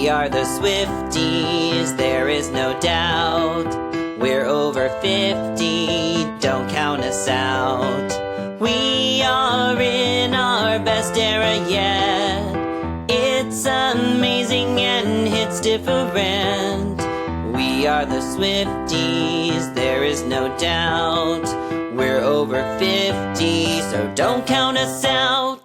We are the Swifties, there is no doubt. We're over 50, don't count us out. We are in our best era yet. It's amazing and it's different. We are the Swifties, there is no doubt. We're over 50, so don't count us out.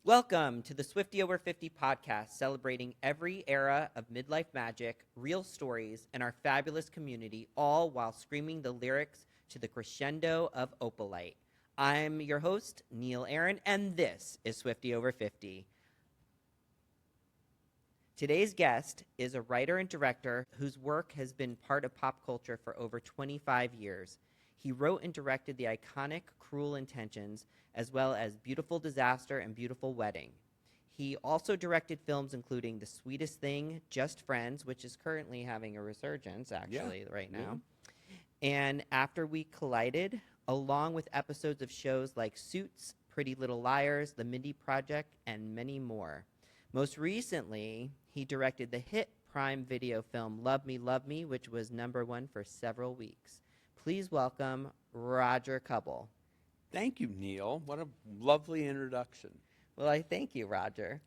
Welcome to the Swiftie Over 50 podcast, celebrating every era of midlife magic, real stories, and our fabulous community, all while screaming the lyrics to the crescendo of Opalite. I'm your host, Neil Aaron, and this is Swiftie Over 50. Today's guest is a writer and director whose work has been part of pop culture for over 25 years. He wrote and directed the iconic Cruel Intentions, as well as Beautiful Disaster and Beautiful Wedding. He also directed films including The Sweetest Thing, Just Friends, which is currently having a resurgence, actually, right now. And After We Collided, along with episodes of shows like Suits, Pretty Little Liars, The Mindy Project, and many more. Most recently, he directed the hit Prime Video film Love Me, which was #1 for several weeks. Please welcome Roger Kumble. Thank you, Neil. What a lovely introduction. Well, I thank you, Roger.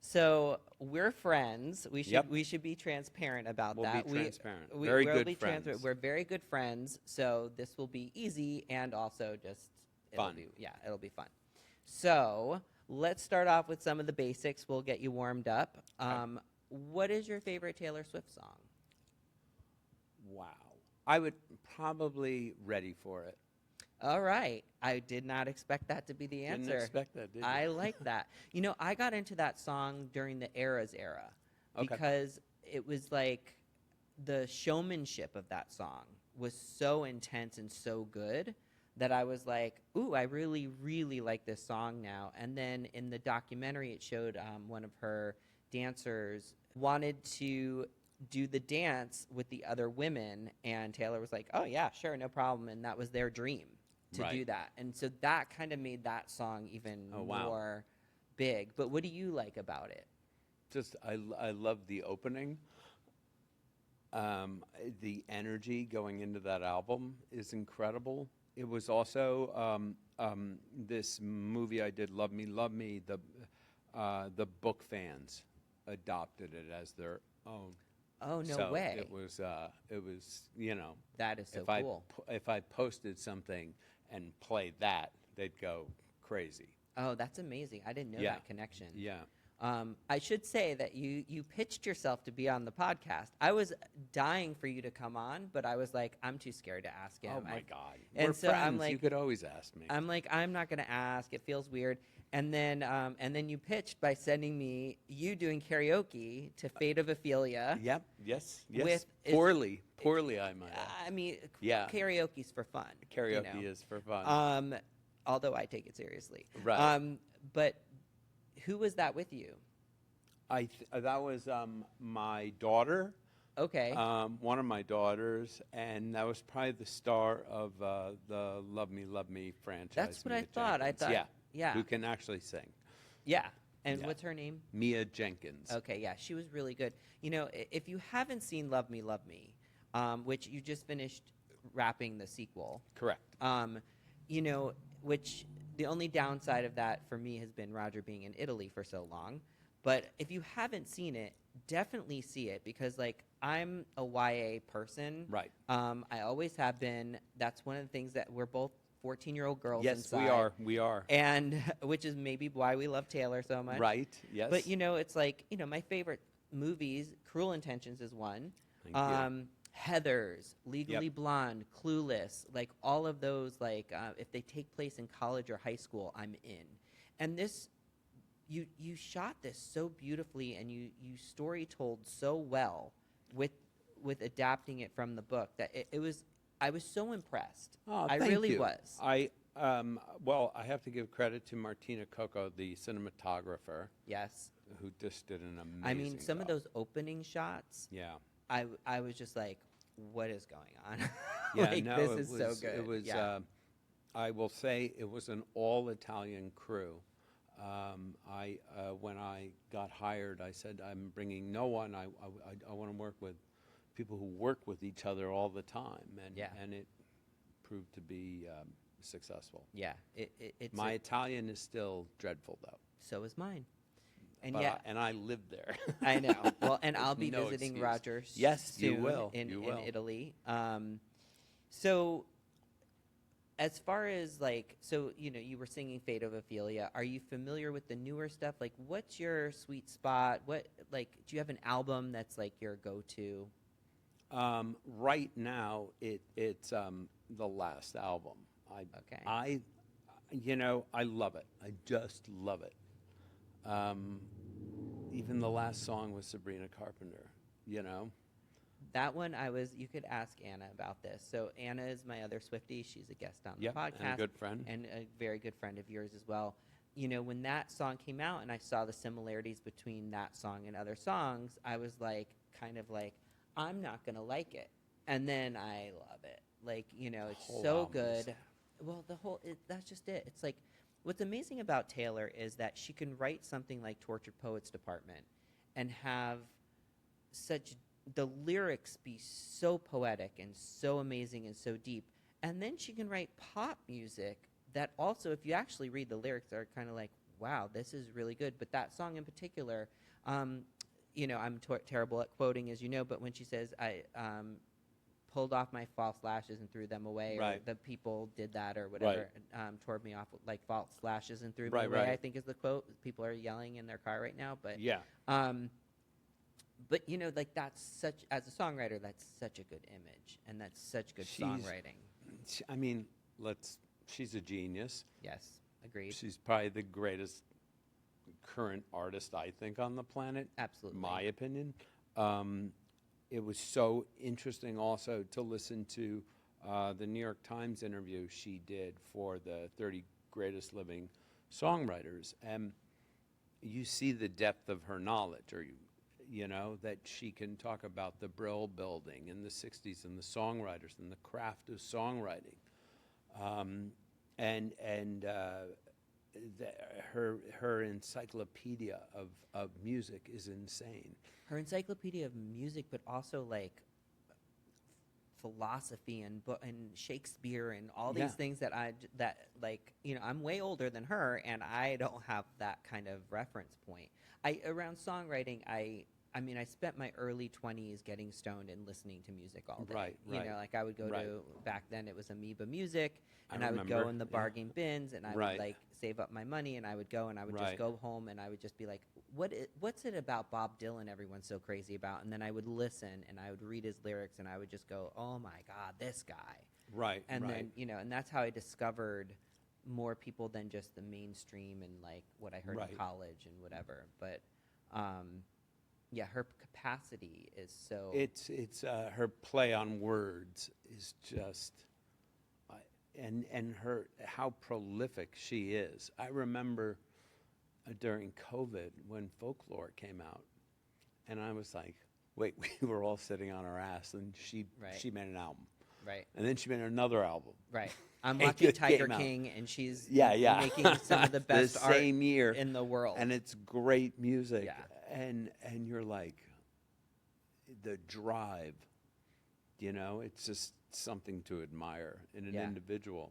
So we're friends. We should be transparent about that. We'll be transparent. Very good friends. We're very good friends. So this will be easy and also just fun. It'll be fun. So let's start off with some of the basics. We'll get you warmed up. Okay. What is your favorite Taylor Swift song? Wow. I would probably Ready for It. All right. I did not expect that to be the answer. Didn't expect that, did you? I like that. You know, I got into that song during the Eras era because it was like the showmanship of that song was so intense and so good that I was like, ooh, I really, really like this song now. And then in the documentary, it showed one of her dancers wanted to do the dance with the other women, and Taylor was like, oh, yeah, sure, no problem. And that was their dream to do that. And so that kind of made that song even more big. But what do you like about it? Just, I love the opening. The energy going into that album is incredible. It was also this movie I did, Love Me, the book fans adopted it as their own. Oh, no way. It was, you know. That is so cool. If I posted something and played that, they'd go crazy. Oh, that's amazing. I didn't know that connection. Yeah. I should say that you pitched yourself to be on the podcast. I was dying for you to come on, but I was like, I'm too scared to ask him. Oh, my God. And We're so friends. I'm like, you could always ask me. I'm like, I'm not going to ask. It feels weird. And then you pitched by sending me you doing karaoke to Fate of Ophelia. Yep. Yes. Poorly, I might add. I mean, karaoke's for fun. Karaoke is for fun. Although I take it seriously. Right. But who was that with you? That was my daughter. Okay. One of my daughters, and that was probably the star of the Love Me franchise. That's what Mia I thought. Jenkins. I thought. Yeah. Who can actually sing. Yeah. And what's her name? Mia Jenkins. Okay, yeah, she was really good. You know, if you haven't seen Love Me, which you just finished wrapping the sequel. Correct. You know, which the only downside of that for me has been Roger being in Italy for so long. But if you haven't seen it, definitely see it because, like, I'm a YA person. Right. I always have been. That's one of the things that we're both 14-year-old girls inside. Yes, we are. And which is maybe why we love Taylor so much. Right, yes. But, you know, it's like, you know, my favorite movies, Cruel Intentions is one. Thank you. Heathers, Legally Blonde, Clueless, like all of those, like if they take place in college or high school, I'm in. And this, you shot this so beautifully and you story told so well with adapting it from the book that I was so impressed. Oh, I thank really you. was. Well, I have to give credit to Martina Coco, the cinematographer. Yes. Who just did an amazing I mean, some job. of those opening shots. Yeah. I was just like, what is going on? Yeah, like, no, this is so good. It was. Yeah. I will say it was an all Italian crew. When I got hired, I said, I'm bringing no one. I want to work with people who work with each other all the time. And it proved to be successful. Yeah. It's My Italian is still dreadful, though. So is mine. And But yeah, and I lived there. I know. Well, and I'll be no visiting excuse. Roger Yes, soon you will. in You will. Italy. So as far as like, so, you know, you were singing Fate of Ophelia. Are you familiar with the newer stuff? Like, what's your sweet spot? What, like, do you have an album that's like your go-to? Right now, it's the last album. Okay. I love it. I just love it. Even the last song with Sabrina Carpenter, you know. That one you could ask Anna about this. So Anna is my other Swiftie. She's a guest on the podcast. And a good friend. And a very good friend of yours as well. You know, when that song came out and I saw the similarities between that song and other songs, I was like, kind of like, I'm not going to like it. And then I love it. Like, you know, it's so good. Well, that's just it. It's like, what's amazing about Taylor is that she can write something like Tortured Poets Department and have the lyrics be so poetic and so amazing and so deep. And then she can write pop music that also, if you actually read the lyrics, are kind of like, wow, this is really good. But that song in particular, you know, I'm terrible at quoting, as you know, but when she says, I pulled off my false lashes and threw them away, or the people did that or whatever, tore me off like false lashes and threw me away, I think is the quote. People are yelling in their car right now, but but you know, like as a songwriter, that's such a good image, and that's such good songwriting. I mean, she's a genius. Yes, agreed. She's probably the greatest current artist, I think, on the planet. Absolutely. My opinion. It was so interesting also to listen to the New York Times interview she did for the 30 Greatest Living Songwriters. And you see the depth of her knowledge, or you know, that she can talk about the Brill Building in the 60s and the songwriters and the craft of songwriting. Her encyclopedia of music is insane. Her encyclopedia of music, but also like philosophy and Shakespeare and all these things that like, you know, I'm way older than her and I don't have that kind of reference point. Around songwriting, I mean, I spent my early 20s getting stoned and listening to music all day. Right. You know, like I would go to, back then it was Amoeba Music, and I would go in the bargain bins, and I would like save up my money, and I would go, and I would just go home, and I would just be like, what's it about Bob Dylan everyone's so crazy about? And then I would listen, and I would read his lyrics, and I would just go, oh my God, this guy. Right. And then, you know, and that's how I discovered more people than just the mainstream and like what I heard in college and whatever. But, yeah, her capacity is so. It's her play on words is just, and her how prolific she is. I remember during COVID when Folklore came out, and I was like, wait, we were all sitting on our ass, and she made an album, and then she made another album, I'm watching Tiger King, and she's making some of the best art in the world, and it's great music. And you're like, the drive, you know, it's just something to admire in an individual.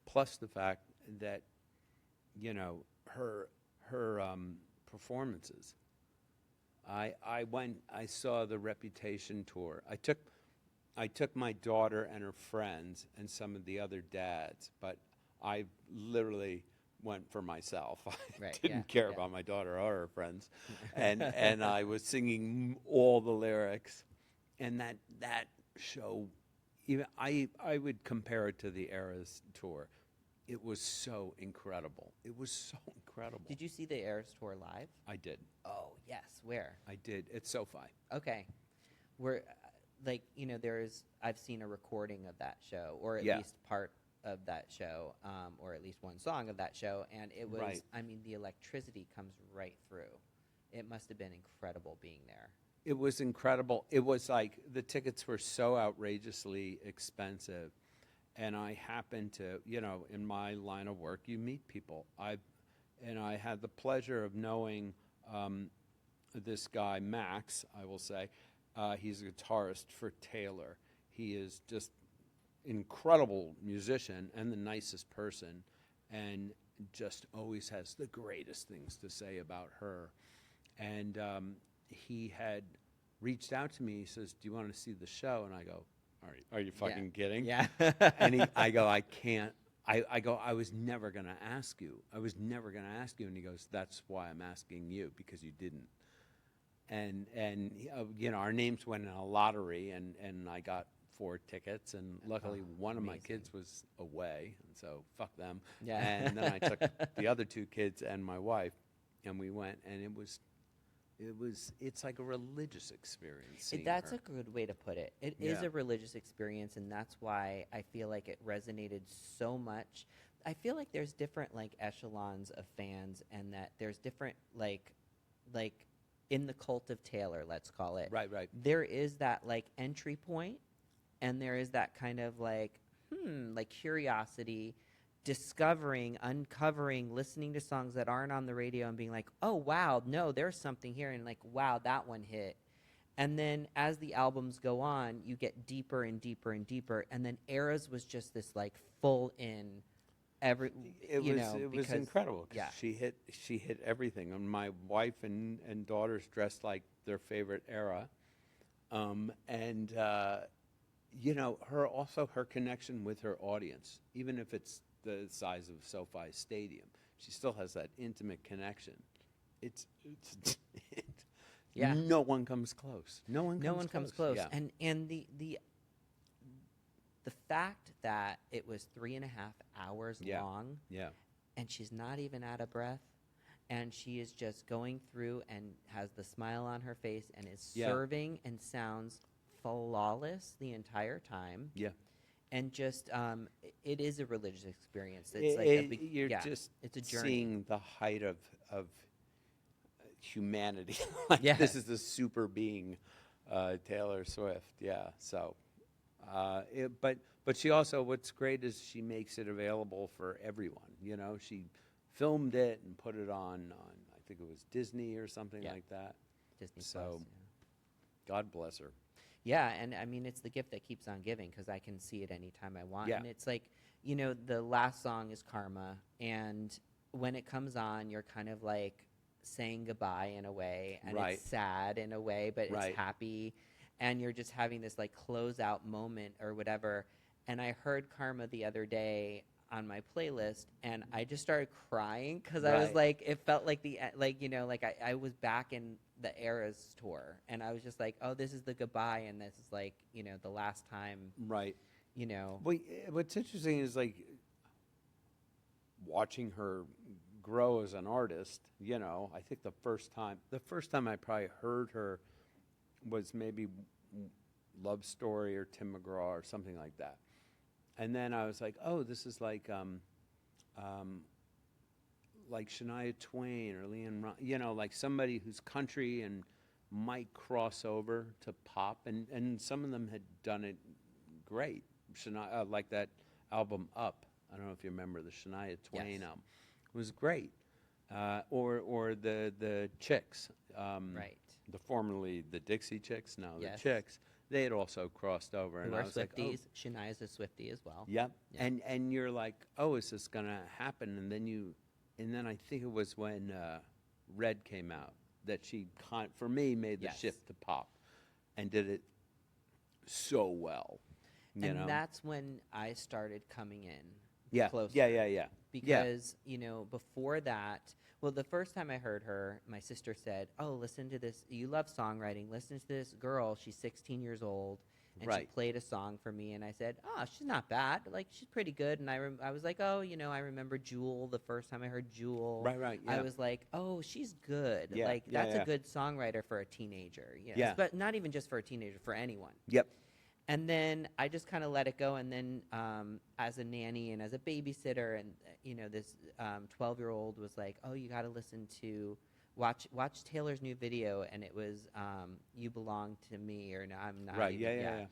Plus the fact that, you know, her performances. I saw the Reputation tour. I took my daughter and her friends and some of the other dads, but I literally went for myself. I didn't care about my daughter or her friends, and I was singing all the lyrics, and that show, even I would compare it to the Eras tour. It was so incredible. It was so incredible. Did you see the Eras tour live? I did. Oh yes, where? I did. At SoFi. Okay, where, like, you know, I've seen a recording of that show, or at least part of that show, or at least one song of that show, and it was, I mean, the electricity comes right through. It must have been incredible being there. It was incredible. It was like the tickets were so outrageously expensive, and I happened to, you know, in my line of work, you meet people. and I had the pleasure of knowing this guy, Max, I will say. He's a guitarist for Taylor. He is just incredible musician and the nicest person, and just always has the greatest things to say about her. And he had reached out to me. He says, "Do you want to see the show?" And I go, Are you fucking kidding?" Yeah. And I go, "I can't." I go, "I was never going to ask you. I was never going to ask you." And he goes, "That's why I'm asking you, because you didn't." And our names went in a lottery, and I got 4 tickets, and luckily one of my kids was away, and so fuck them. Yeah. And then I took the other 2 kids and my wife, and we went, and it's like a religious experience. Seeing That's her. a good way to put it. It is a religious experience, and that's why I feel like it resonated so much. I feel like there's different like echelons of fans, and that there's different like in the cult of Taylor, let's call it. Right. There is that like entry point, and there is that kind of like curiosity, discovering, uncovering, listening to songs that aren't on the radio and being like, "Oh wow, no, there's something here," and like, "Wow, that one hit." And then as the albums go on, you get deeper and deeper and deeper, and then Eras was just this like full in It was incredible. 'Cause yeah. she hit everything. And my wife and daughters dressed like their favorite era, her connection with her audience, even if it's the size of SoFi Stadium, she still has that intimate connection. Yeah. No one comes close. No one comes close. Yeah. And the fact that it was 3.5 hours long, and she's not even out of breath, and she is just going through and has the smile on her face and is serving and sounds flawless the entire time. Yeah. And just it is a religious experience. It's just it's a journey. Seeing the height of humanity. This is the super being, Taylor Swift. Yeah. So, but she also, what's great is she makes it available for everyone. She filmed it and put it on I think it was Disney or something like that. Disney So, Plus, God bless her. Yeah, and I mean, it's the gift that keeps on giving, because I can see it anytime I want. Yeah. And it's like, the last song is Karma, and when it comes on, you're kind of like saying goodbye in a way, and it's sad in a way, but it's happy, and you're just having this like closeout moment or whatever. And I heard Karma the other day on my playlist, and I just started crying, because I was like, it felt like I was back in the Eras tour, and I was just like, oh, this is the goodbye, and this is like, the last time. Right. Well, what's interesting is like watching her grow as an artist. I think the first time I probably heard her was maybe Love Story or Tim McGraw or something like that. And then I was like, oh, this is like Shania Twain or Leanne, like somebody who's country and might cross over to pop, and some of them had done it great. Shania, like that album Up. I don't know if you remember the Shania Twain album. It was great. Or the Chicks. The formerly the Dixie Chicks. No, the Chicks. They had also crossed over, and Who I are was Swifties. like, oh. Shania's a Swiftie as well. Yep. Yeah. And you're like, oh, is this gonna happen? And then I think it was when Red came out that she, for me, made the shift to pop, and did it so well. And that's when I started coming in. Yeah. Closer. Yeah. Because, before that, well, the first time I heard her, my sister said, oh, listen to this. You love songwriting. Listen to this girl. She's 16 years old. And she played a song for me. And I said, oh, she's not bad. Like, she's pretty good. And I was like, oh, I remember Jewel the first time I heard Jewel. Right. Yeah. I was like, oh, she's good. Yeah. Like, that's a good songwriter for a teenager. Yeah. But not even just for a teenager, for anyone. Yep. And then I just kind of let it go. And then as a nanny and as a babysitter, and this 12-year-old was like, "Oh, you got to listen to watch Taylor's new video," and it was "You Belong to Me," or "No, I'm Not." Right. Even, Yeah.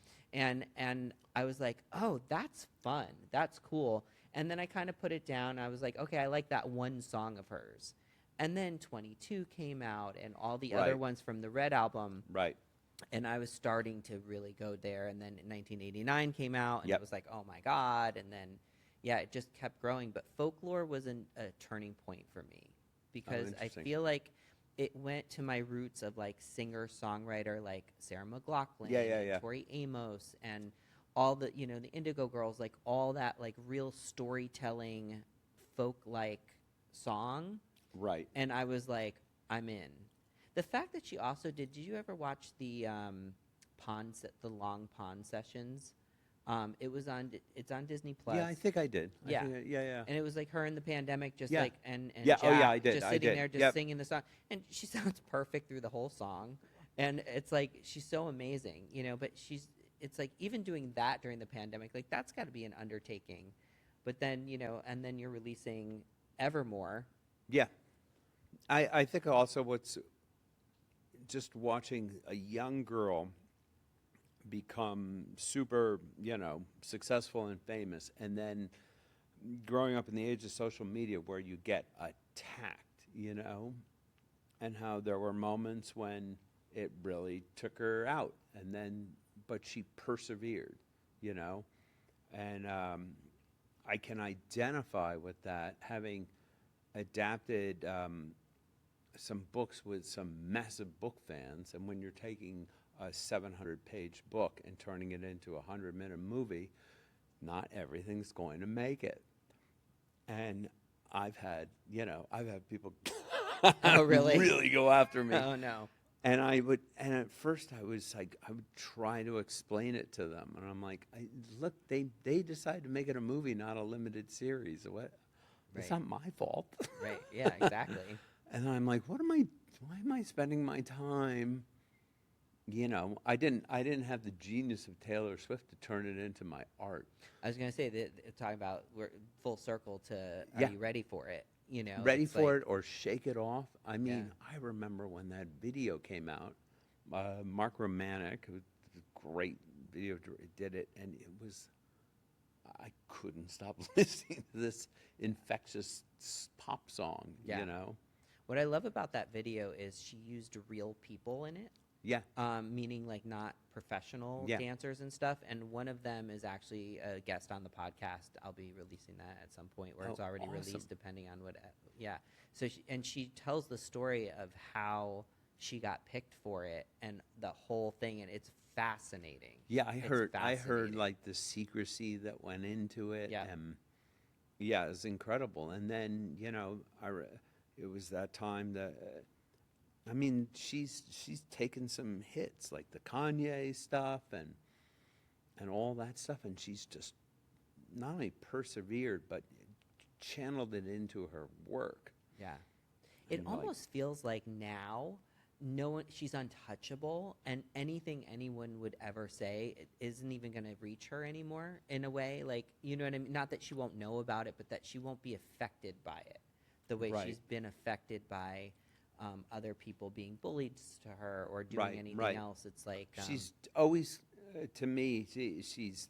And I was like, "Oh, that's fun. That's cool." And then I kind of put it down. I was like, okay, I like that one song of hers. And then 22 came out and all the other Right. ones from the Red album. Right. And I was starting to really go there. And then 1989 came out, and Yep. it was like, oh my God. And then, yeah, it just kept growing. But Folklore was a turning point for me because I interesting. feel like it went to my roots of like singer-songwriter like Sarah McLachlan Yeah, yeah, and yeah. Tori Amos and all the, you know, the Indigo Girls, like all that like real storytelling folk-like song. Right. And I was like, I'm in. The fact that she also did you ever watch the the long pond sessions? It's on Disney Plus. Yeah, I think I did. Yeah. Yeah. And it was like her in the pandemic, just Yeah. like and Yeah, oh, yeah, Jack I did, just I sitting did. there, just Yep. singing the song, and she sounds perfect through the whole song, and it's like she's so amazing, you know. But it's like even doing that during the pandemic, like that's got to be an undertaking. But then and then you're releasing Evermore. Yeah. I think also what's just watching a young girl become super, successful and famous, and then growing up in the age of social media where you get attacked, and how there were moments when it really took her out, and then, but she persevered, and I can identify with that, having adapted some books with some massive book fans, and when you're taking a 700-page book and turning it into a 100-minute movie, not everything's going to make it. And I've had people Oh, really? really go after me. Oh no. And at first I was like, I would try to explain it to them, and I'm like, look, they decided to make it a movie, not a limited series. What? It's Right. not my fault. Right. Yeah. Exactly. And I'm like, why am I spending my time? I didn't have the genius of Taylor Swift to turn it into my art. I was gonna say that talking about we're full circle to are Yeah. you ready for it? Ready it's for like- it or shake it off. I mean, Yeah. I remember when that video came out. Mark Romanek, who's a great video director, did it, and I couldn't stop listening to this infectious pop song. Yeah. What I love about that video is she used real people in it. Yeah. Meaning like not professional Yeah. dancers and stuff. And one of them is actually a guest on the podcast. I'll be releasing that at some point where it's Oh, already awesome. released, depending on what. Yeah. So she tells the story of how she got picked for it and the whole thing, and it's fascinating. Yeah, I It's heard fascinating. like the secrecy that went into it. Yeah. Yeah, it was incredible. And then, it was that time that I mean, she's taken some hits like the Kanye stuff and all that stuff, and she's just not only persevered but channeled it into her work. Yeah. It And, like- almost feels like now she's untouchable, and anything anyone would ever say it isn't even going to reach her anymore in a way. Like, you know what I mean? Not that she won't know about it, but that she won't be affected by it the way Right. she's been affected by other people being bullied to her or doing Right, anything right. else. It's like She's always, to me, she's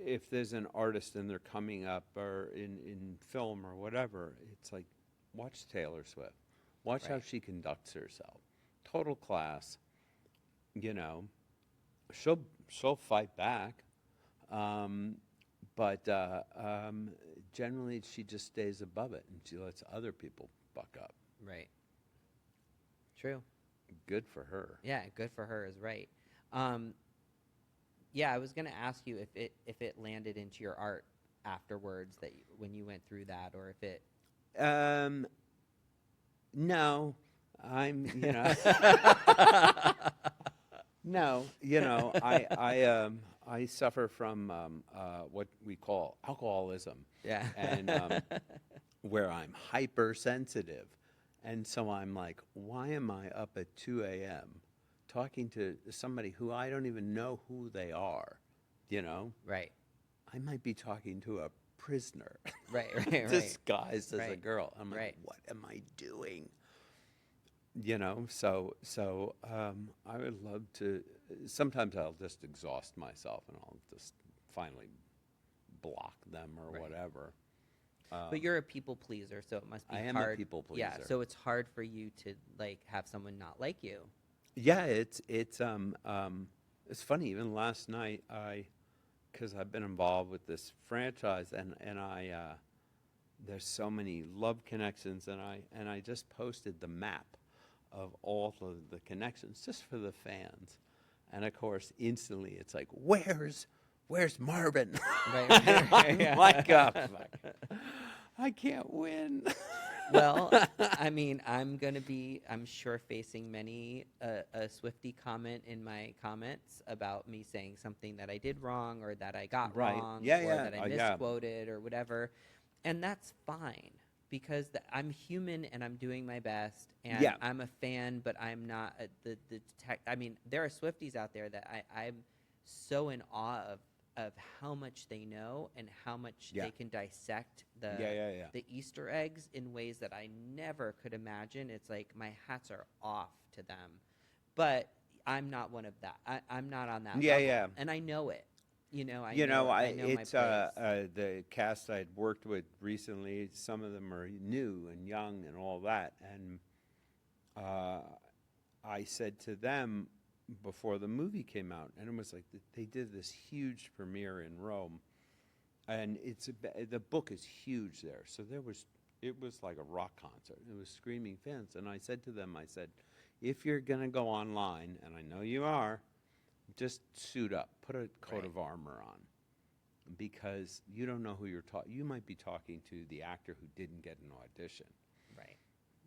if there's an artist and they're coming up or in film or whatever, it's like, watch Taylor Swift. Watch how Right. she conducts herself. Total class. She'll fight back. But generally she just stays above it and she lets other people buck up. right. True. Good for her. Yeah, good for her is right. Yeah, I was going to ask you if it landed into your art afterwards when you went through that, or if it. No, I'm. No, I suffer from what we call alcoholism. Yeah. And where I'm hypersensitive. And so I'm like, why am I up at 2 a.m. talking to somebody who I don't even know who they are, Right. I might be talking to a prisoner Right. Right. disguised as a Right. girl. I'm like, Right. what am I doing? So I would love to, sometimes I'll just exhaust myself and I'll just finally block them or Right. whatever. But you're a people pleaser, so it must be I am hard. a people Yeah, pleaser. so it's hard for you to like have someone not like you. Yeah, it's funny. Even last night, because I've been involved with this franchise, and I there's so many love connections, and I just posted the map of all of the connections just for the fans, and of course, instantly it's like, where's Marvin? Right. And I'm like, oh, fuck. I can't win. Well, I mean, I'm sure facing many a Swiftie comment in my comments about me saying something that I did wrong or that I got Right. wrong Yeah, or yeah. that I Yeah. misquoted or whatever. And that's fine because I'm human and I'm doing my best and Yeah. I'm a fan, but I'm not the tech. I mean, there are Swifties out there that I'm so in awe of how much they know and how much Yeah. they can dissect the Yeah. the Easter eggs in ways that I never could imagine. It's like my hats are off to them. But I'm not one of that. I'm not on that Yeah, level. yeah. And I know it. I know it's my place. the cast I'd worked with recently. Some of them are new and young and all that, and I said to them before the movie came out, and it was like they did this huge premiere in Rome, and the book is huge there. So it was like a rock concert. It was screaming fans, and I said to them, if you're gonna go online, and I know you are, just suit up, put a coat of armor on, because you don't know who you're talking. You might be talking to the actor who didn't get an audition. Right.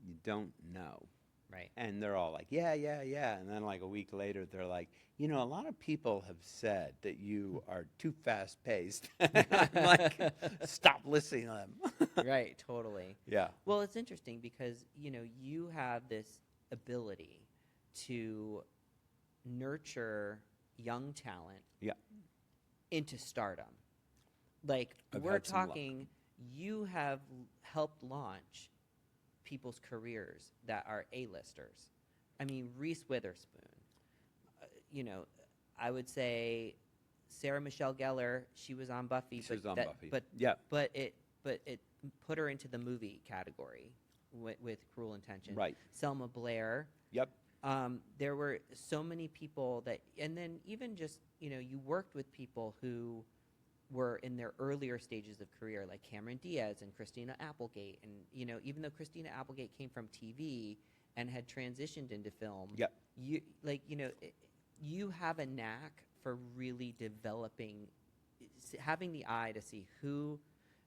You don't know. Right. And they're all like, yeah. And then like a week later, they're like, a lot of people have said that you are too fast-paced. I'm like, stop listening to them. Right, totally. Yeah. Well, it's interesting because, you have this ability to nurture young talent into stardom. Like, we're talking, you have helped launch people's careers that are A-listers. I mean, Reese Witherspoon. I would say Sarah Michelle Gellar. She was on Buffy. She was on Buffy. But it put her into the movie category with Cruel Intentions. Right. Selma Blair. Yep. There were so many people that, and then even just you worked with people who were in their earlier stages of career, like Cameron Diaz and Christina Applegate. And, even though Christina Applegate came from TV and had transitioned into film, Yep. you have a knack for really developing, having the eye to see who,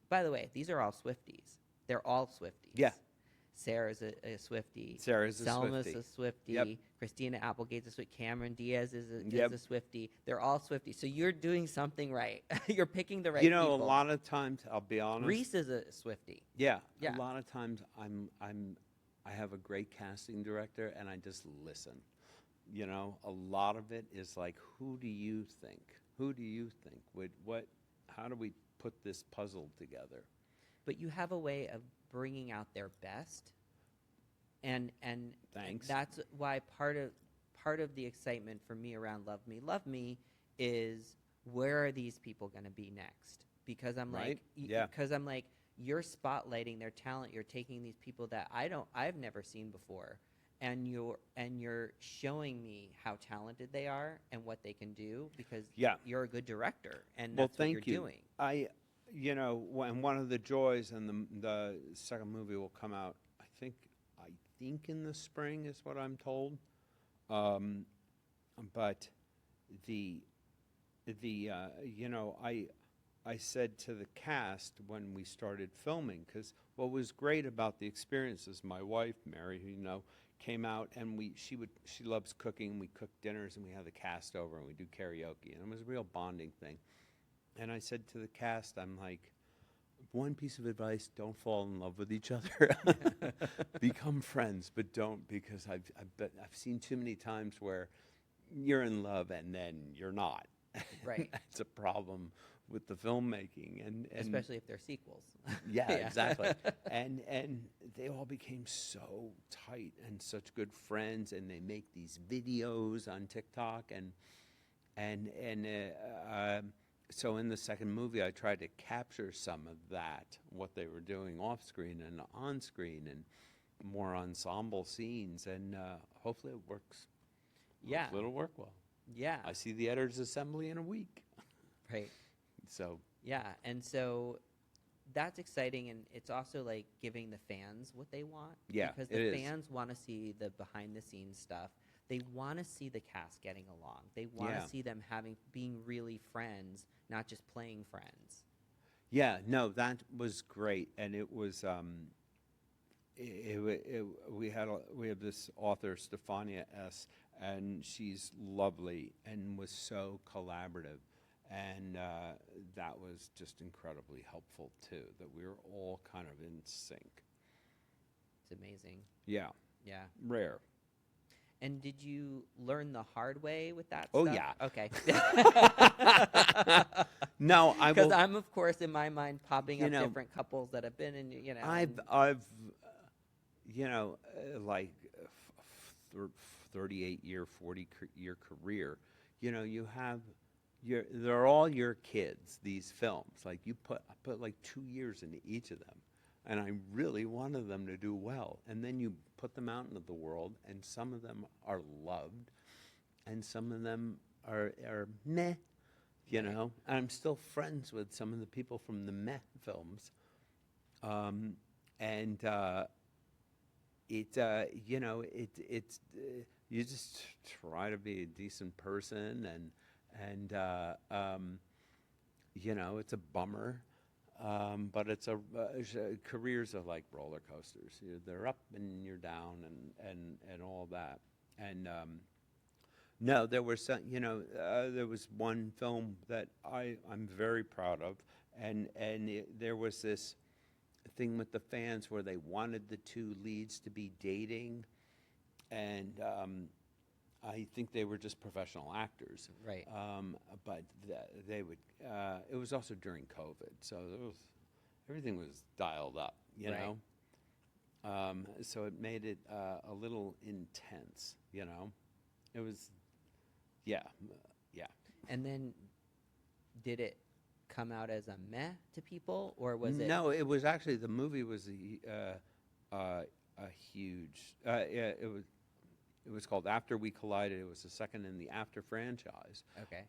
by the way, these are all Swifties. They're all Swifties. Yeah. Sarah's a Swiftie. Sarah's a Selma's Swiftie. a Swiftie. Yep. Christina Applegate's a Swiftie. Cameron Diaz is a Yep. Swiftie. They're all Swifties. So you're doing something right. You're picking the right people. A lot of times, I'll be honest. Reese is a Swiftie. Yeah. Yeah. A lot of times, I have a great casting director, and I just listen. A lot of it is like, who do you think? Who do you think how do we put this puzzle together? But you have a way of bringing out their best, and Thanks. that's why part of the excitement for me around Love Me is, where are these people going to be next? Because I'm Right. because I'm like, you're spotlighting their talent. You're taking these people that I've never seen before, and you're showing me how talented they are and what they can do, because you're a good director, and that's what you're doing. And one of the joys, and the second movie will come out, I think in the spring is what I'm told. But I said to the cast when we started filming, because what was great about the experience is my wife, Mary, who came out, and she loves cooking. We cooked dinners, and we had the cast over, and we do karaoke, and it was a real bonding thing. And I said to the cast, I'm like, one piece of advice: don't fall in love with each other. Become friends, but don't, because I've seen too many times where you're in love and then you're not. Right. It's a problem with the filmmaking, and especially if they're sequels. Yeah, exactly. And they all became so tight and such good friends, and they make these videos on TikTok, and so in the second movie, I tried to capture some of that, what they were doing off screen and on screen, and more ensemble scenes, and hopefully it works. Yeah. Hopefully it'll work well. Yeah. I see the editors' assembly in a week. Right. So. Yeah, and so that's exciting, and it's also like giving the fans what they want. Yeah, because it the is. fans want to see the behind-the-scenes stuff. They want to see the cast getting along. They want to Yeah. see them being really friends, not just playing friends. Yeah, no, that was great, and it was. We have this author Stefania S, and she's lovely and was so collaborative, and that was just incredibly helpful too. That we were all kind of in sync. It's amazing. Yeah, Yeah. rare. And did you learn the hard way with that Oh, stuff? yeah. Okay. No, I will. Because I'm, of course, in my mind, popping You up know, different couples that have been in, I've, like 38-year, 40-year career. You have they're all your kids. These films, like I put like 2 years into each of them, and I really wanted them to do well. And then you put them out into the world, and some of them are loved, and some of them are meh. And I'm still friends with some of the people from the meh films. You just try to be a decent person, and it's a bummer, but careers are like roller coasters. They're up and you're down, and all that. And no, there was there was one film that I'm very proud of, and there was this thing with the fans where they wanted the two leads to be dating, and I think they were just professional actors. Right. But they would. It was also during COVID, so everything was dialed up. Right. So it made it a little intense. It was. Yeah. And then, did it come out as a meh to people, or was it? No, it was actually, the movie was a huge. It was called After We Collided. It was the second in the After franchise. Okay.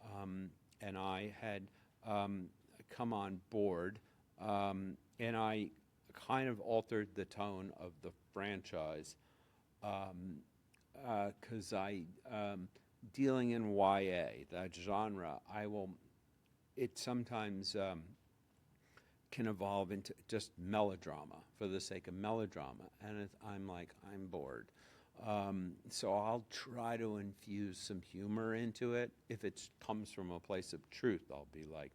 And I had come on board, and I kind of altered the tone of the franchise, because dealing in YA, that genre, it sometimes can evolve into just melodrama for the sake of melodrama, and I'm bored. So I'll try to infuse some humor into it. If it comes from a place of truth, I'll be like,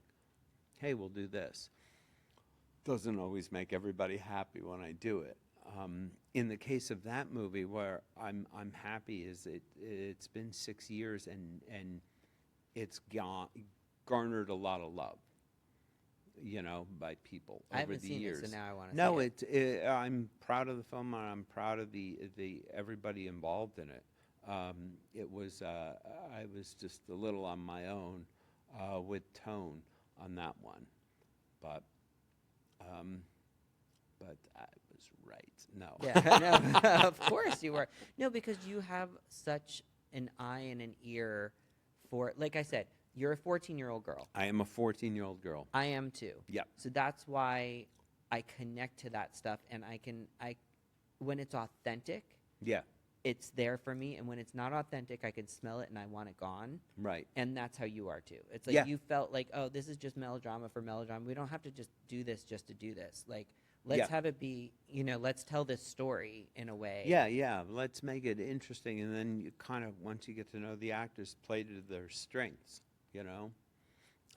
hey, we'll do this. Doesn't always make everybody happy when I do it. In the case of that movie, where I'm happy is it's been 6 years, and it's garnered a lot of love, by people I over haven't the seen years. it, so now I want to No, see it. I'm proud of the film, and I'm proud of the everybody involved in it. It was I was just a little on my own with tone on that one, but I was right. No. Yeah, no, of course you were. No, because you have such an eye and an ear for, like I said, you're a 14-year-old girl. I am a 14-year-old girl. I am too. Yep. So that's why I connect to that stuff, and when it's authentic, Yeah. it's there for me, and when it's not authentic, I can smell it and I want it gone. Right. And that's how you are too. It's like Yeah. you felt like, oh, this is just melodrama for melodrama. We don't have to just do this just to do this. Like, let's have it be, let's tell this story in a way. Yeah. Let's make it interesting, and then you kind of, once you get to know the actors, play to their strengths.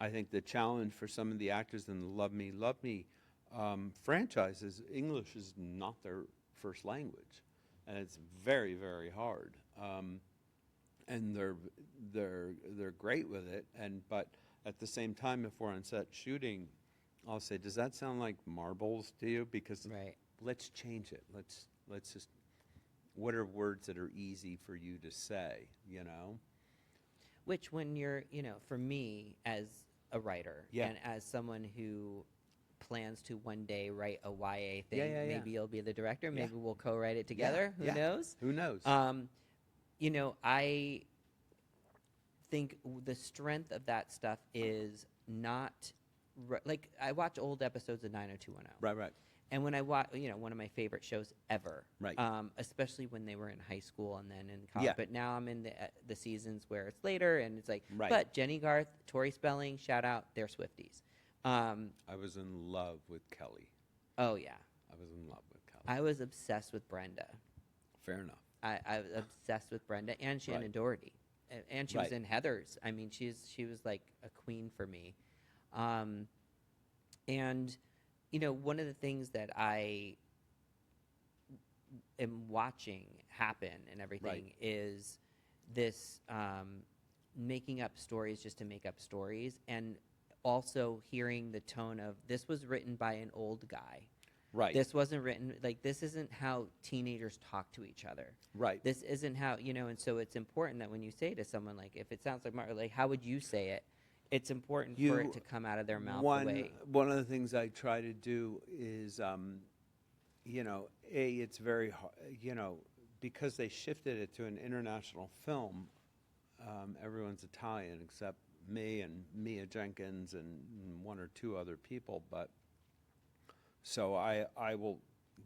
I think the challenge for some of the actors in the Love Me franchise is English is not their first language, and it's very, very hard. And they're great with it, but at the same time, if we're on set shooting, I'll say, does that sound like marbles to you? Because Right. let's change it. Let's just, what are words that are easy for you to say, Which, when you're, for me, as a writer, Yeah. and as someone who plans to one day write a YA thing, Yeah. maybe you'll be the director. Yeah. Maybe we'll co-write it together. Who Yeah. knows? Who knows? You know, I think the strength of that stuff is not like I watch old episodes of 90210. Right. And when I watch, you know, one of my favorite shows ever, Right. Especially when they were in high school and then in college. Yeah. But now I'm in the seasons where it's later, and it's like, Right. but Jenny Garth, Tori Spelling, shout out, they're Swifties. I was in love with Kelly. Oh yeah, I was in love with Kelly. I was obsessed with Brenda. Fair enough. I was obsessed with Brenda and Shannon Right. Doherty, and she was Right. in Heathers. I mean, she was like a queen for me. And you know, one of the things that I am watching happen and everything Right. is this making up stories just to make up stories, and also hearing the tone of this was written by an old guy. Right. This wasn't written, like, this isn't how teenagers talk to each other. Right. This isn't how, you know, and so it's important that when you say to someone, like, if it sounds like Martin, like, how would you say it? It's important for it to come out of their mouth the way. One of the things I try to do is, you know, it's very hard, you know, because they shifted it to an international film, everyone's Italian except me and Mia Jenkins and one or two other people, but so I will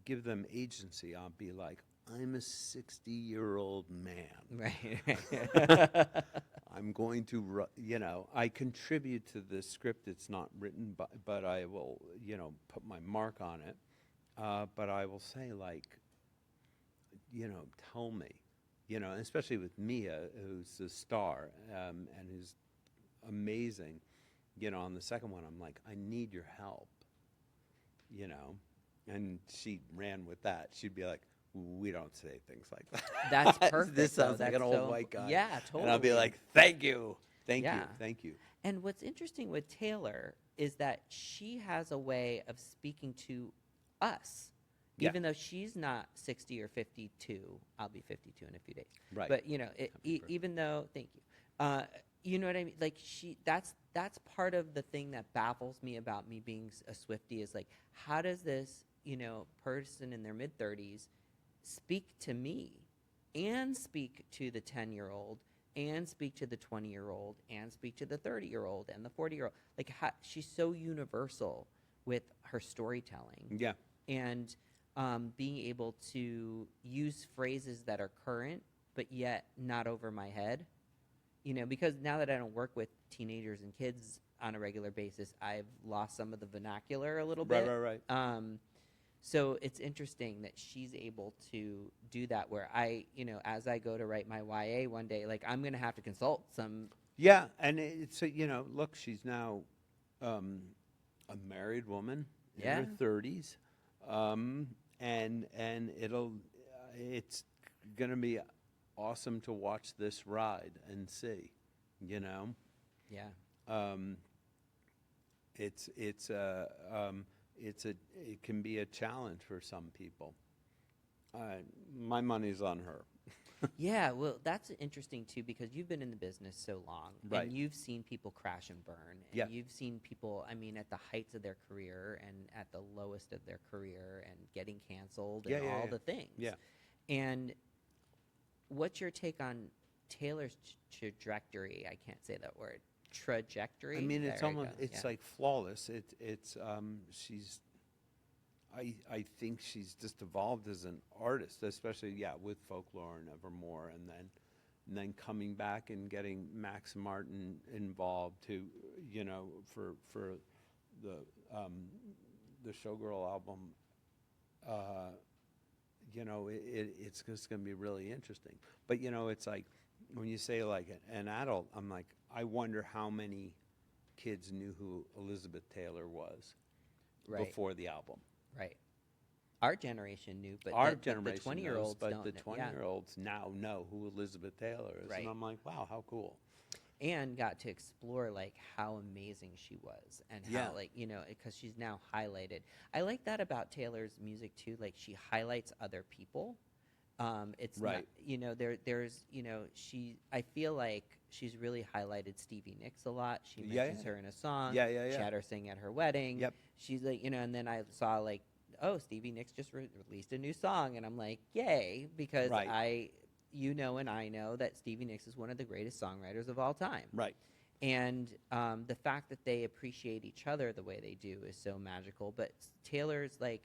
give them agency. I'll be like, I'm a 60-year-old man. Right. I'm going to, you know, I contribute to the script. It's not written, but I will, you know, put my mark on it. But I will say, like, you know, tell me, you know, especially with Mia, who's a star and who's amazing. You know, on the second one, I'm like, I need your help, you know. And she ran with that. She'd be like, we don't say things like that. That's perfect. This sounds though. like an That's old white guy. Yeah, totally. And I'll be like, thank you. Thank you. Yeah. Thank you. And what's interesting with Taylor is that she has a way of speaking to us, Yeah. even though she's not 60 or 52. I'll be 52 in a few days. Right. But, you know, Happy birthday. even though, thank you. You know what I mean? Like, that's part of the thing that baffles me about me being a Swiftie is, like, how does this, you know, person in their mid-30s speak to me and speak to the 10-year-old and speak to the 20-year-old and speak to the 30-year-old and the 40-year-old. Like, she's so universal with her storytelling. Yeah. And being able to use phrases that are current but yet not over my head. You know, because now that I don't work with teenagers and kids on a regular basis, I've lost some of the vernacular a little bit. Right. So it's interesting that she's able to do that where I, you know, as I go to write my YA one day, like, I'm going to have to consult some. Yeah, and it's, you know, look, she's now a married woman in her 30s, and it's going to be awesome to watch this ride and see, you know. Yeah. It can be a challenge for some people. My money's on her. Yeah, well, that's interesting, too, because you've been in the business so long. Right. And you've seen people crash and burn. And Yeah. you've seen people, I mean, at the heights of their career and at the lowest of their career and getting canceled and all the things. Yeah. And what's your take on Taylor's trajectory? I can't say that word. Trajectory? I mean, it's There you almost, go. it's Yeah. like flawless. She's, I think she's just evolved as an artist, especially, with Folklore and Evermore, and then coming back and getting Max Martin involved to, you know, for the Showgirl album. You know, it's just going to be really interesting. But, you know, it's like, when you say, like, an adult, I'm like, I wonder how many kids knew who Elizabeth Taylor was before the album. Right. Our generation knew, but Our the generation 20-year-olds knows, but don't the know. Yeah. 20-year-olds now know who Elizabeth Taylor is. Right. And I'm like, wow, how cool. And got to explore, like, how amazing she was and how, like, you know, because she's now highlighted. I like that about Taylor's music, too. Like, she highlights other people It's Right. not, there's, I feel like she's really highlighted Stevie Nicks a lot. She Yeah, mentions yeah. her in a song. Yeah, yeah, She yeah. had her sing at her wedding. Yep. She's like, and then I saw like, oh, Stevie Nicks just released a new song. And I'm like, yay, because Right. and I know that Stevie Nicks is one of the greatest songwriters of all time. Right. And the fact that they appreciate each other the way they do is so magical. But Taylor's like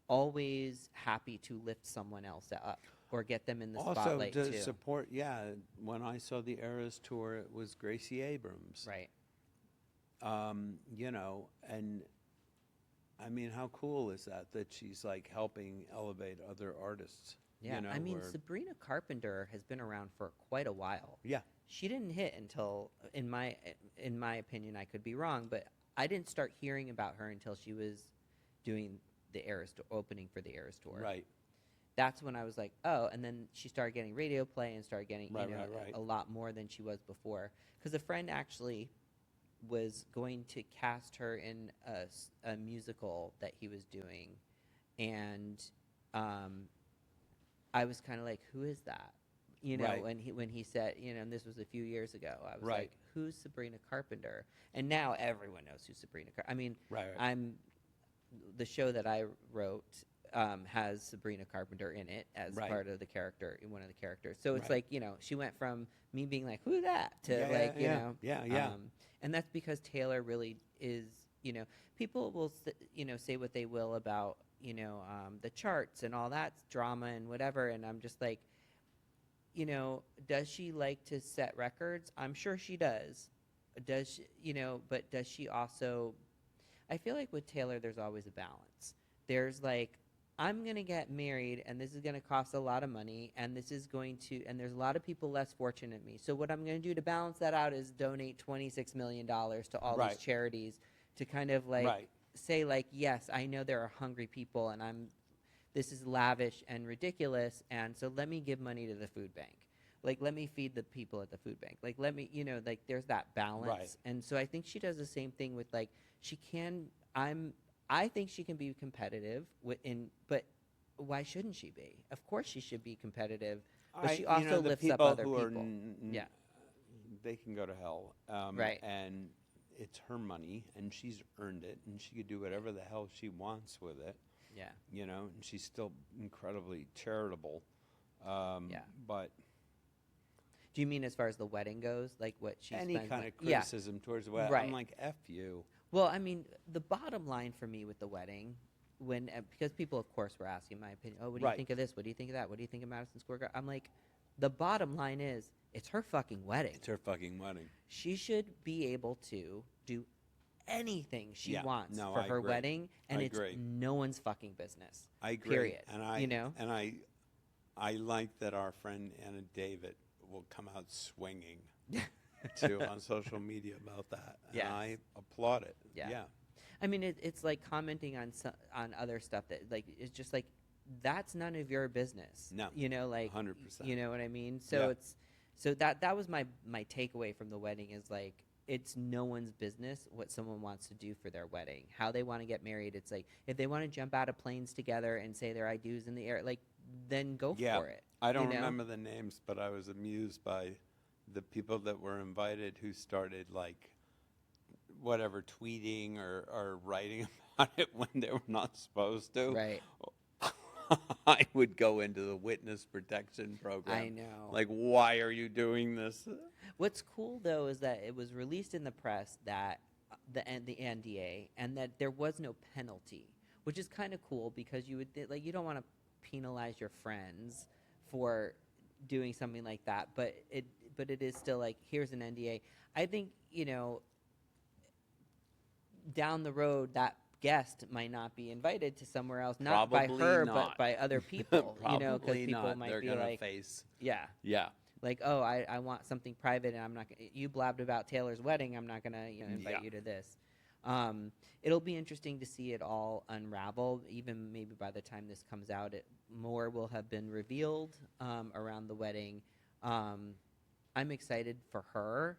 always happy to lift someone else up or get them in the Also spotlight to too. support, when I saw the Eras tour, it was Gracie Abrams. Right. And I mean, how cool is that she's like helping elevate other artists? Yeah. I mean, Sabrina Carpenter has been around for quite a while. Yeah. She didn't hit until, in my opinion, I could be wrong, but I didn't start hearing about her until she was doing the Eras opening for the Eras tour. Right. That's when I was like, oh, and then she started getting radio play and started getting Right. a lot more than she was before. Because a friend actually was going to cast her in a musical that he was doing, and I was kind of like, who is that? Right. when he said, and this was a few years ago, I was Right. like, who's Sabrina Carpenter? And now everyone knows who Sabrina Carpenter. I mean, Right. the show that I wrote has Sabrina Carpenter in it as Right. part of the character, one of the characters. So it's Right. like, she went from me being like, who's that? To Yeah. and that's because Taylor really is, people will, say what they will about, the charts and all that drama and whatever. And I'm just like, does she like to set records? I'm sure she does. Does she, but does she also, I feel like with Taylor, there's always a balance. There's like, I'm going to get married and this is going to cost a lot of money and this is going to, and there's a lot of people less fortunate than me. So what I'm going to do to balance that out is donate $26 million to all Right. these charities to kind of like Right. say like, yes, I know there are hungry people and this is lavish and ridiculous. And so let me give money to the food bank. Like, let me feed the people at the food bank. Like, let me, like there's that balance. Right. And so I think she does the same thing with like, I think she can be competitive but why shouldn't she be? Of course she should be competitive, but she also lifts up other people. Yeah. They can go to hell. Right. And it's her money, and she's earned it, and she could do whatever the hell she wants with it. Yeah. And she's still incredibly charitable. Yeah. But do you mean as far as the wedding goes, like what she any spends kind on- of criticism towards the wedding, Right. I'm like, F you. Well, I mean, the bottom line for me with the wedding, because people, of course, were asking my opinion. Oh, what do you Right. think of this? What do you think of that? What do you think of Madison Square Garden? I'm like, the bottom line is, it's her fucking wedding. It's her fucking wedding. She should be able to do anything she Yeah. wants No, for I her agree. wedding, and I it's agree. no one's fucking business. I agree. Period. And I like that our friend Anna David will come out swinging too on social media about that. Yes. And I applaud it. Yeah. I mean, it's like commenting on other stuff that like it's just like that's none of your business. No. Like 100%. You know what I mean? So Yeah. that was my takeaway from the wedding is like it's no one's business what someone wants to do for their wedding, how they want to get married. It's like if they want to jump out of planes together and say their I do's in the air, like then go for it. I don't remember the names, but I was amused by the people that were invited who started like whatever tweeting or writing about it when they were not supposed to. Right. I would go into the witness protection program. I know. Like, why are you doing this? What's cool though is that it was released in the press that the NDA and that there was no penalty, which is kind of cool because you would like you don't want to penalize your friends for doing something like that, but it is still like here's an NDA. I think down the road that guest might not be invited to somewhere else, not by Probably her, not. but by other people. Because Probably people not. might They're be gonna like, face. yeah, like, oh, I want something private, and I'm not. You blabbed about Taylor's wedding. I'm not gonna invite you to this. It'll be interesting to see it all unravel. Even maybe by the time this comes out, more will have been revealed around the wedding. I'm excited for her.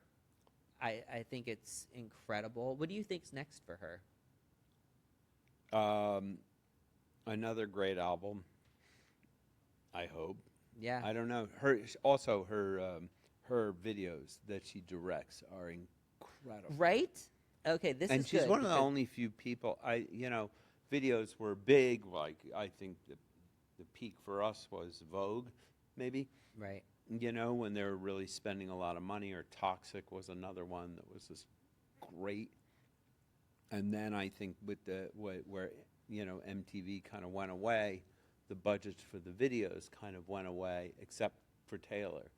I think it's incredible. What do you think's next for her? Another great album. I hope. Yeah. I don't know. Her videos that she directs are incredible. Right? Okay, this And is she's good one of the because- only few people. Videos were big. Like I think the peak for us was Vogue, maybe. Right. When they were really spending a lot of money. Or Toxic was another one that was just great. And then I think with where MTV kind of went away, the budgets for the videos kind of went away, except for Taylor,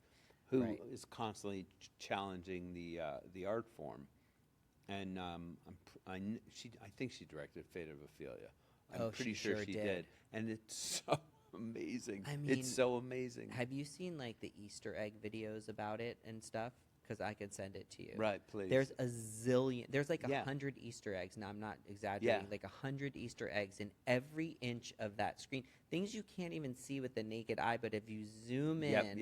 who is constantly challenging the art form. And I think she directed Fate of Ophelia. I'm pretty sure she did. And it's so amazing. I mean, it's so amazing. Have you seen like the Easter egg videos about it and stuff? Because I could send it to you. Right, please. There's a zillion. There's like 100 Easter eggs. Now I'm not exaggerating. Yeah. Like 100 Easter eggs in every inch of that screen. Things you can't even see with the naked eye, but if you zoom in,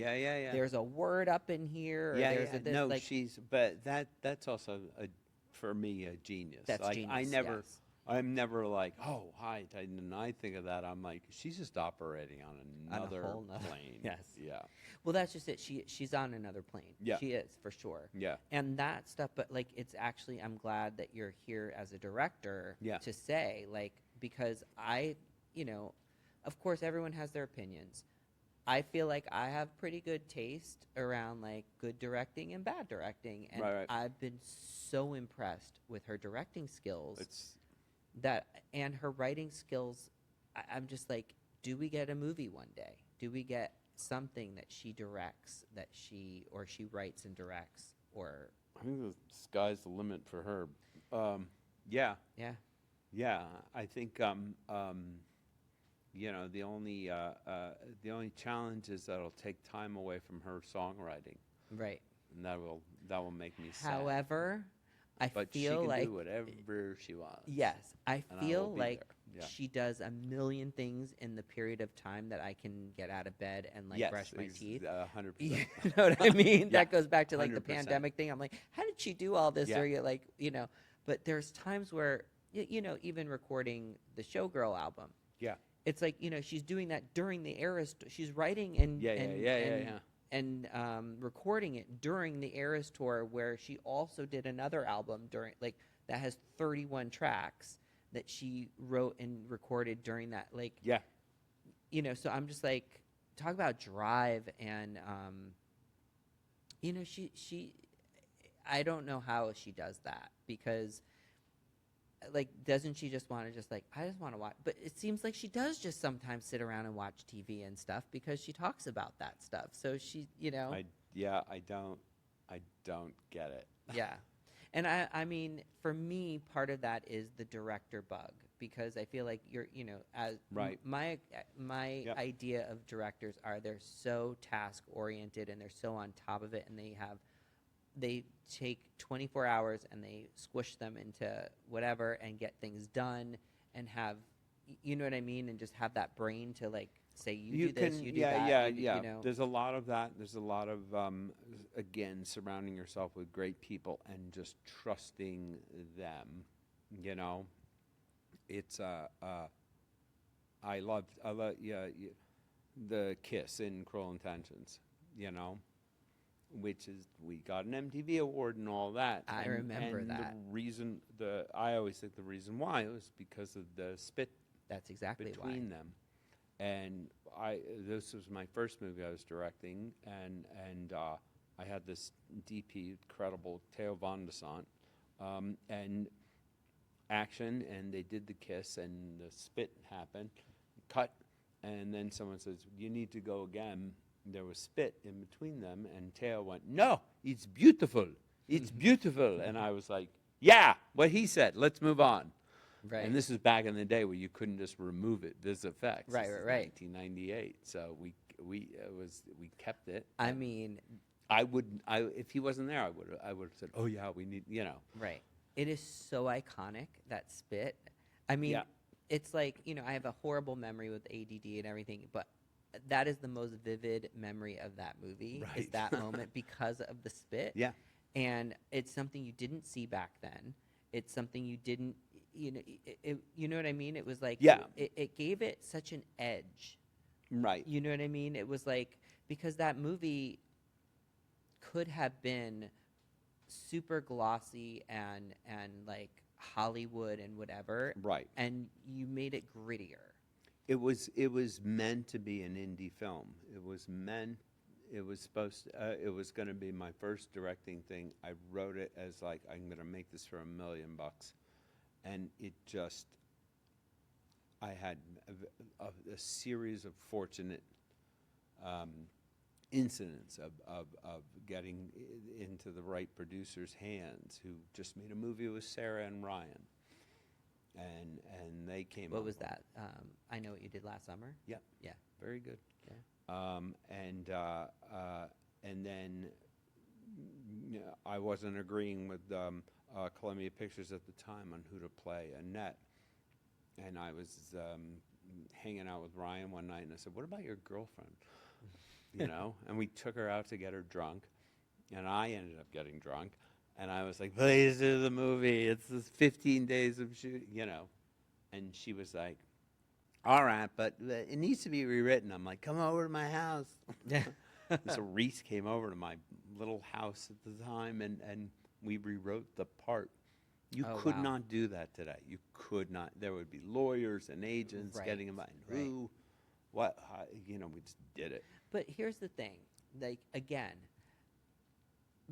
there's a word up in here. Or there's a this, no, like, but that's also for me a genius. That's like genius. Yes. I'm never like, oh, hi. And I think of that. I'm like, she's just operating on another plane. Yes. Yeah. Well, that's just it. She's on another plane. Yeah. She is, for sure. Yeah. And that stuff, but like, it's actually, I'm glad that you're here as a director to say, like, because of course, everyone has their opinions. I feel like I have pretty good taste around like good directing and bad directing. And I've been so impressed with her directing skills. And her writing skills. I'm just like, do we get a movie one day? Do we get something that she directs, that she writes and directs, or? I think the sky's the limit for her. Yeah. I think the only challenge is that it'll take time away from her songwriting. Right. And that will make me sad. However, I but feel she can like do whatever she wants. Yes, I feel like Yeah. she does a million things in the period of time that I can get out of bed and like brush my teeth. 100%. You know what I mean? Yeah, That goes back to like the 100%. pandemic thing. I'm like, how did she do all this? Yeah. Or you're like, but there's times where even recording the Showgirl album. Yeah. It's like, she's doing that during the Eras. She's writing and and recording it during the Eras tour, where she also did another album that has 31 tracks that she wrote and recorded during that. So I'm just like, talk about drive and she I don't know how she does that, because doesn't she just want to I just want to watch, but it seems like she does just sometimes sit around and watch TV and stuff because she talks about that stuff. So she, I don't get it. Yeah. And I mean, for me, part of that is the director bug, because I feel like you're, as my idea of directors are, they're so task oriented and they're so on top of it, and they take 24 hours and they squish them into whatever and get things done and have, you know what I mean? And just have that brain to say, you do this, you do that. Yeah. There's a lot of that. There's a lot of, again, surrounding yourself with great people and just trusting them, It's, I love the Kiss in Cruel Intentions, which is, we got an MTV award and all that. I remember that. I always think the reason why was because of the spit. That's exactly between them. And this was my first movie I was directing, and I had this DP, incredible Theo Von de Sant, and action, and they did the kiss, and the spit happened, cut, and then someone says, you need to go again. There was spit in between them, and Theo went, no, it's beautiful. It's beautiful. And I was like, yeah, what he said. Let's move on. Right. And this is back in the day where you couldn't just remove it, vis effects. Right. 1998. So we kept it. I mean, if he wasn't there, I would have said, oh yeah, we need, Right. It is so iconic, that spit. I mean, it's like, I have a horrible memory with ADD and everything, but that is the most vivid memory of that movie, is that moment, because of the spit. Yeah. And it's something you didn't see back then. It's something you didn't, you know what I mean? It was like, it gave it such an edge Right. You know what I mean? It was like, because that movie could have been super glossy and like Hollywood and whatever, Right. and you made it grittier. It was meant to be an indie film. It was meant. It was supposed. It was going to be my first directing thing. I wrote it as like, I'm going to make this for $1 million, and it just. I had a series of fortunate incidents of getting into the right producer's hands, who just made a movie with Sarah and Ryan, and they came. What up was with- that? I Know What You Did Last Summer. Yeah, Yeah. very good. Yeah. And then I wasn't agreeing with Columbia Pictures at the time on who to play Annette, and I was hanging out with Ryan one night, and I said, "What about your girlfriend?" You know, and we took her out to get her drunk, and I ended up getting drunk, and I was like, "Please do the movie. It's this 15 days of shooting," you know, and she was like, "All right, but it needs to be rewritten." I'm like, "Come over to my house." So Reese came over to my little house at the time, and we rewrote the part. You could wow. not do that today. You could not. There would be lawyers and agents Right, getting involved. right. Who, what, how, we just did it. But here's the thing, like, again,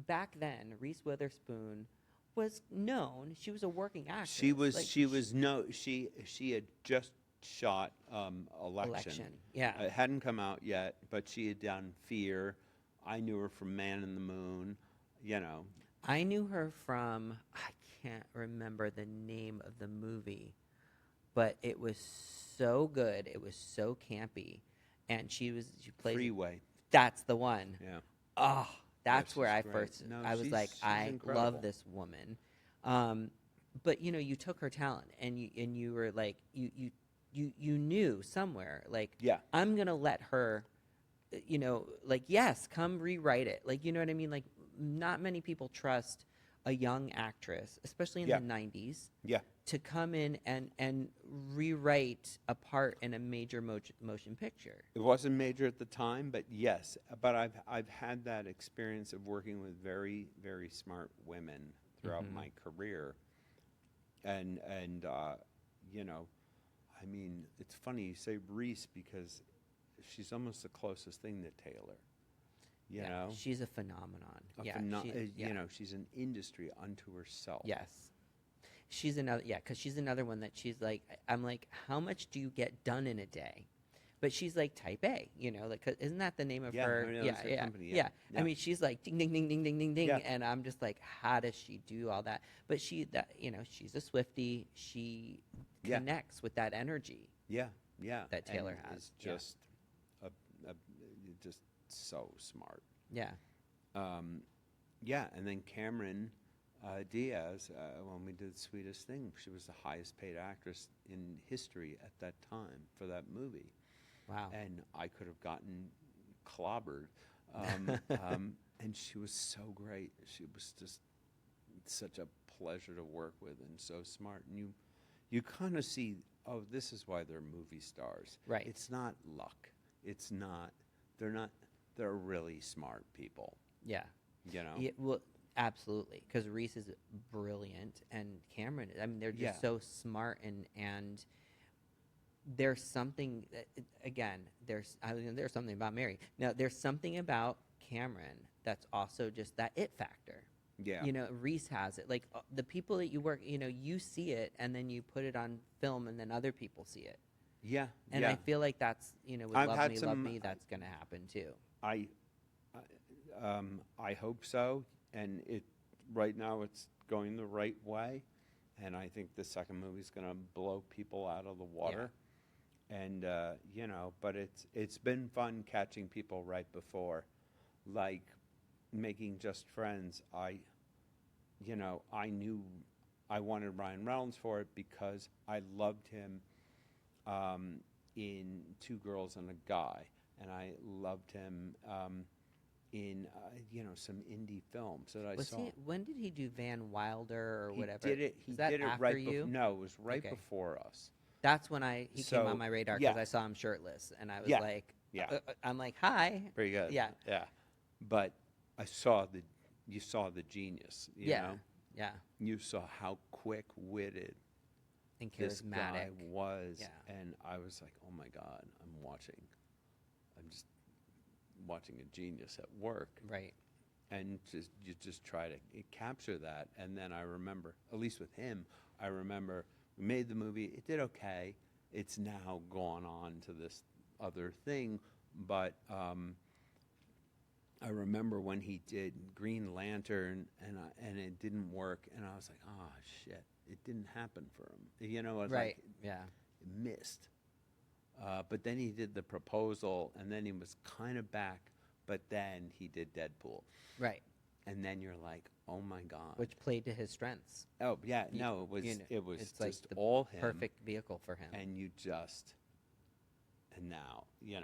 back then, Reese Witherspoon was known. She was a working actress. She was. Like, She had just shot Election. Yeah. It hadn't come out yet, but she had done Fear. I knew her from Man in the Moon. You know. I knew her from, I can't remember the name of the movie, but it was so good. It was so campy. And she plays. Freeway. That's the one. Yeah. Oh, that's she's where I great. first, No, I was she's- like, she's I incredible. love this woman. But you took her talent, and you were like, you knew somewhere, like, Yeah. I'm gonna let her, like, yes, come rewrite it. Like, you know what I mean? Like, not many people trust a young actress, especially in Yeah. the 90s, Yeah. to come in and rewrite a part in a major motion picture. It wasn't major at the time, but yes. But I've had that experience of working with very, very smart women throughout my career, and I mean, it's funny you say Reese, because she's almost the closest thing to Taylor. You know, she's a phenomenon. she's an industry unto herself. Yes. She's another, because she's another one that she's like, I'm like, how much do you get done in a day? But she's like type A, like, 'cause isn't that the name of her? I know, it's her company, yeah. I mean, she's like ding, ding, ding, ding, ding, ding, ding. Yeah. And I'm just like, how does she do all that? But she's a Swiftie. She Yeah. connects with that energy. Yeah, yeah. That Taylor and has, Is just just so smart. Yeah. Yeah, and then Cameron Diaz, when we did Sweetest Thing, she was the highest paid actress in history at that time for that movie. Wow. And I could have gotten clobbered. And she was so great. She was just such a pleasure to work with, and so smart. And you kind of see, oh, this is why they're movie stars. Right. It's not luck. It's not. They're really smart people. Yeah. You know. Yeah, well, absolutely, because Reese is brilliant, and Cameron. I mean, they're just Yeah. so smart, and there's something. Again, there's something about Mary. Now, there's something about Cameron that's also just that it factor. Yeah. Reese has it. Like, the people that you work, you see it, and then you put it on film, and then other people see it. Yeah. And yeah. I feel like that's, with I've Love had Me, some- Love Me, that's going to happen too. I hope so, and right now it's going the right way, and I think the second movie's going to blow people out of the water, and but it's been fun catching people right before, like making Just Friends. I knew I wanted Ryan Reynolds for it because I loved him in Two Girls and a Guy, and I loved him in some indie films that I saw. When did he do Van Wilder or whatever? He did it. He Is that did it after right you? No, it was right Okay. before us. That's when he came on my radar because yeah. I saw him shirtless, and I was Yeah. like, Yeah. I'm like, hi. Very good. Yeah. Yeah. But you saw the genius, you know? Yeah. You saw how quick-witted And this guy charismatic. was. Yeah. And I was like, oh my God, I'm just watching a genius at work. Right. And you just try to capture that. And then I remember, at least with him, I remember we made the movie. It did okay. It's now gone on to this other thing. But I remember when he did Green Lantern and it didn't work. And I was like, oh, shit. It didn't happen for him. You know, it's Right. like Yeah. it missed. But then he did The Proposal, and then he was kind of back. But then he did Deadpool. Right. And then you're like, oh my God. Which played to his strengths. Oh yeah, no, it was It's just like the all him. perfect vehicle for him. And now, Yeah.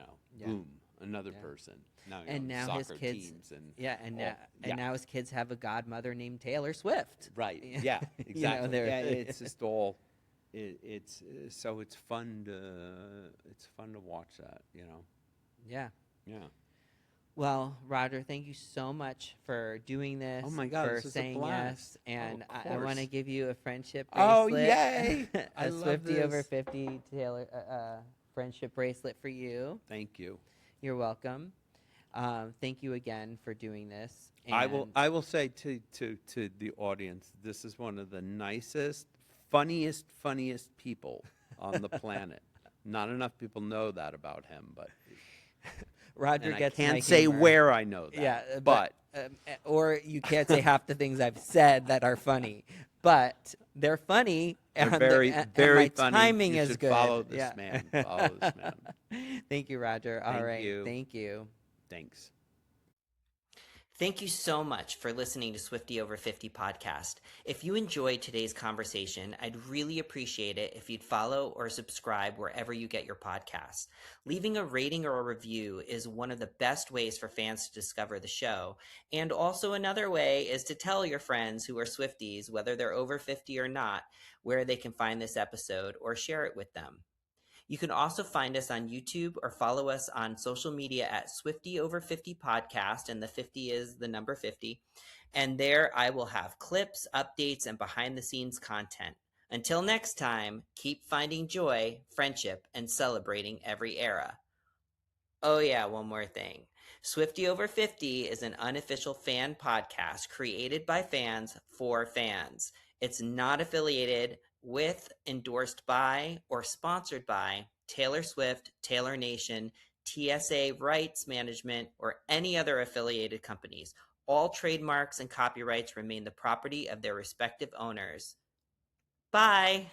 boom, another Yeah. person. Now you're And on now his soccer kids, teams and now his kids have a godmother named Taylor Swift. right, yeah, exactly. they're- Yeah, it's just all. It's so it's fun to watch that. Yeah. Yeah. Well, Roger, thank you so much for doing this. Oh my God, for this was a saying blast. yes, and Oh, of I want to course. give you a friendship Oh, bracelet. yay! I a love Swiftie over this. 50 Taylor friendship bracelet for you. Thank you. You're welcome. Thank you again for doing this. I will say to the audience, this is one of the nicest, funniest people on the planet. Not enough people know that about him, but Roger and gets I can't my say humor. where I know that. Yeah, but or you can't say half the things I've said that are funny, but they're funny. they're and very, and very my funny. timing You is should good. follow this Yeah. man. Follow this man. Thank you, Roger. All Thank right. you. Thank you. Thanks. Thank you so much for listening to Swiftie Over 50 podcast. If you enjoyed today's conversation, I'd really appreciate it if you'd follow or subscribe wherever you get your podcasts. Leaving a rating or a review is one of the best ways for fans to discover the show. And also another way is to tell your friends who are Swifties, whether they're over 50 or not, where they can find this episode or share it with them. You can also find us on YouTube or follow us on social media at Swiftie Over 50 Podcast, and the 50 is the number 50. And there I will have clips, updates, and behind-the-scenes content. Until next time, keep finding joy, friendship, and celebrating every era. Oh yeah, one more thing. Swiftie Over 50 is an unofficial fan podcast created by fans for fans. It's not affiliated with, endorsed by, or sponsored by Taylor Swift, Taylor Nation, TSA Rights Management, or any other affiliated companies. All trademarks and copyrights remain the property of their respective owners. Bye!